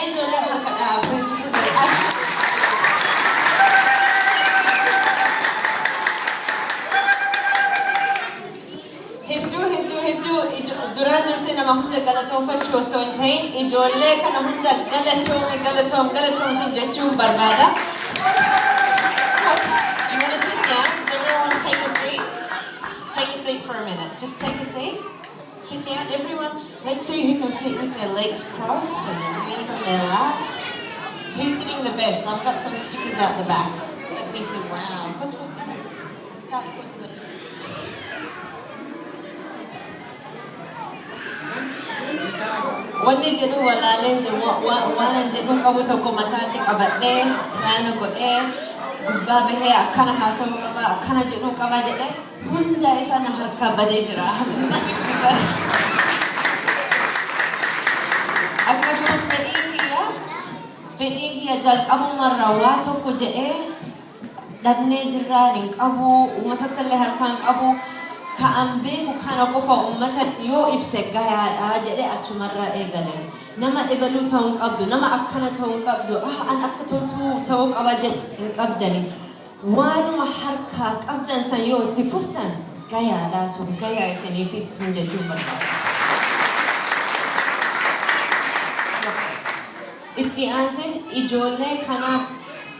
ijoollee harka dhaabbisu hedduu duraan dursee nama hunda galatoonfachuu osoo hin ta'in ijoollee kana hunda galatoomsi jechuun barbaada. Do you want to sit down? Does everyone take a seat? Take a seat for a minute. Just take a seat. Sit down, everyone. Let's see who can sit with their legs crossed and their knees on their laps. Who's sitting the best? I've got some stickers out the back. Let me see. Wow. Wanni jedhu walaaleen waan jedhu qabu tokko mataatti qabadhee raana godhee gubbaa bahee akkana haasa'uu qaba akkana jedhu qaba jedhee hunda isaa na harka badee jira. Akkasumas fedhii kiyya jalqabumarraa waa tokko jedhee dhabnee jirraan hin qabu uummata akkallee harkaan qabu. Ka'an beeku kana qofa uummata yoo ibse gayaadha jedhee achumarraa eegale. Nama ebaluu ta'uu qabdu, nama akkana ta'uu qabdu, an akka toltuu ta'uu qaba hin qabdani. Waanuma harkaa qabdan san yoo itti fuftan gayaadha sun gayaa isiniifis sun jechuun barbaada. Itti aansees ijoollee kanaaf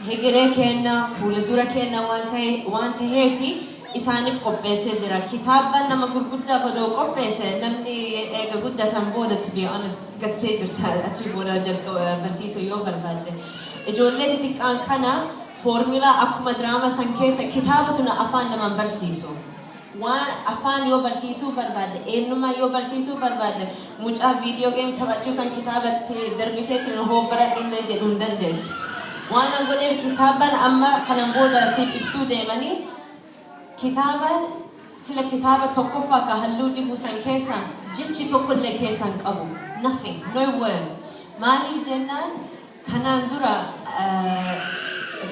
hegeree kenna, fuuldura kenna waan ta'eefi isaaniif qopheessee jira. Kitaaba nama gurguddaa godhoo qopheesse namni eega guddatan booda to be honest gattee jirta achi booda barsiisuu yoo barbaadde. Ijoollee xixiqqaan kana foormulaa akkuma diraama san keessa kitaabatu na afaan naman barsiisu. Waan afaan yoo barsiisuu barbaadde eenyummaa yoo barsiisuu barbaadde mucaa viidiyoo geem taphachuu san kitaabatti darbiteetiin hoo baradhullee jedhuu hin dandeettu. Waan an godheef kitaaban amma kanan booda siif ibsuu deemanii Kitaban sila kitaba tokkoffaa ka halluu dibuu san keessa jechi tokkollee keessan qabu. Nothing, no words. Maaliif jennaan kanaan dura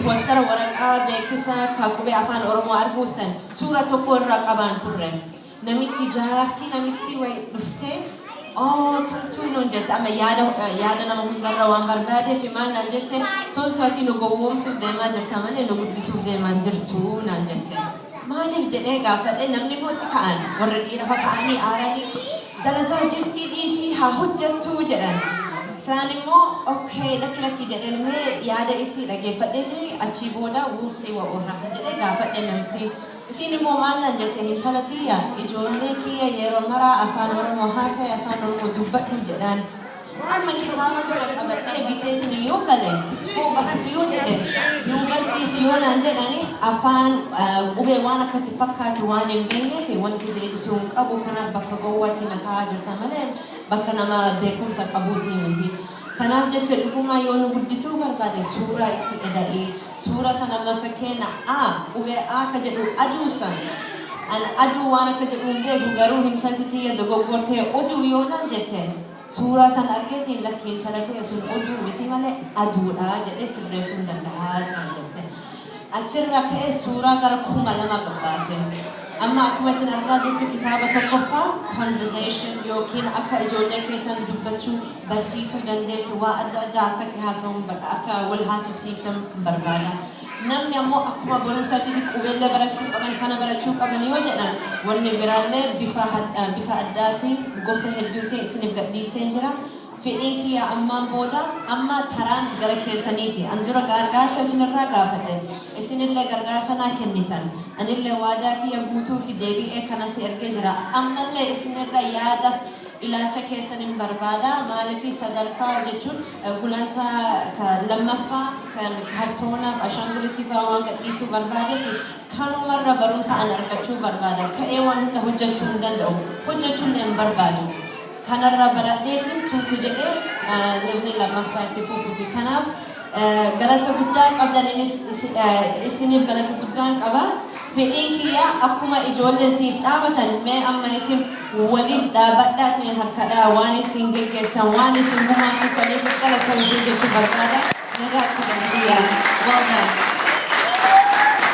poostara waraqaa beeksisa qubee afaan Oromoo arguu san suura tokko irraa qabaan turre. Namitti jaartii namitti wayi dhuftee toltuu nuun jette amma yaada nama hundarra waan barbaadeef maal naan jette toltuu ati nu gowwoomsuuf deemaa jirta malee nu guddisuuf deemaa jirtu naan jette. Maaliif jedhee gaafadhe namni mootti ka'an warra dhiira ka'anii aaranii dalagaa jirtii dhiisii haa hojjettuu jedhan. Isaan immoo okay lakki jedheen mee yaada isii dhageeffadheetii achii booda we'll see what will happen jedhee gaafadhe namitti. Isin immoo maal naan jette intala tiyya ijoollee kiyya yeroo maraa afaan Oromoo haasa'e afaan Oromoo dubbadhu jedhan. Amma kitaaba kana qabadhee biteetiin yoo gale hoo bakka yoo jedhe nu barsiisi yoo naan jedhani afaan qubee waan akkatti fakkaatu waan hin beekneef wanti deebisuu hin qabu kanaaf bakka gowwaatti na kaa'aa jirta malee bakka nama beekumsa qabuutii miti. Kanaaf jecha dhugumaa yoo nu guddisuu barbaade suuraa itti eda'ee suura sana amma fakkeenya qubee ka jedhu aduu san an aduu waan akka jedhu hin beeku garuu hin tantitiyya dogoggortee oduu yoo naan jette Suuraa san argeetiin lakkiin talatee sun oduu miti malee aduudha jedhee sirreessuu hin danda'a kan jette. Achirra ka'ee suuraa gara 2000 qabbaase. Amma akkuma isin argaa jirtu kitaaba tokkoffaa conversation yookiin akka ijoollee keessan dubbachuu barsiisuu dandeetu waa adda addaa akkatti haasa'uun akka wal haasofsiiftan barbaada. Namni ammoo akkuma barumsaatti qubeellee barachuu qaban kana barachuu qaban yoo jedhan wanni biraallee bifa addaatiin gosa hedduutiin isiniif gadhiisee jira. Fedhiin kiyya ammaan booda amma taraan gara keessaniiti. An dura gargaarsa isinirraa gaafadhe. Isinillee gargaarsa naa kennitan. Anillee waadaa kiyya guutuu fi deebi'ee kanas ergee jira. Ammallee isinirraa yaadaaf ilaalcha keessanin barbaada. Maaliif sadarkaa jechuun gulantaa lammaffaa kan kartoonaaf ashaangulitiif waan gadhiisuu barbaadeef kanumarra barumsa an argachuu barbaada. Ka'ee waan hunda hojjechuu hin danda'u. Hojjechuullee hin barbaadu. Kanarra baradheetiin suutu jedhee namni lammaffaa itti fufuu fi kanaaf galata guddaa qabdan isiniif galata guddaan qaba. Fedhiin kiyya akkuma ijoollee siif dhaabatan mee amma isin waliif dhaabadhaatiin harkadhaa waan isin geggeessan waan isin gumaa tuffaniif galata isin jechuu barbaada. Nagaa akka dandiyyaa. Well done.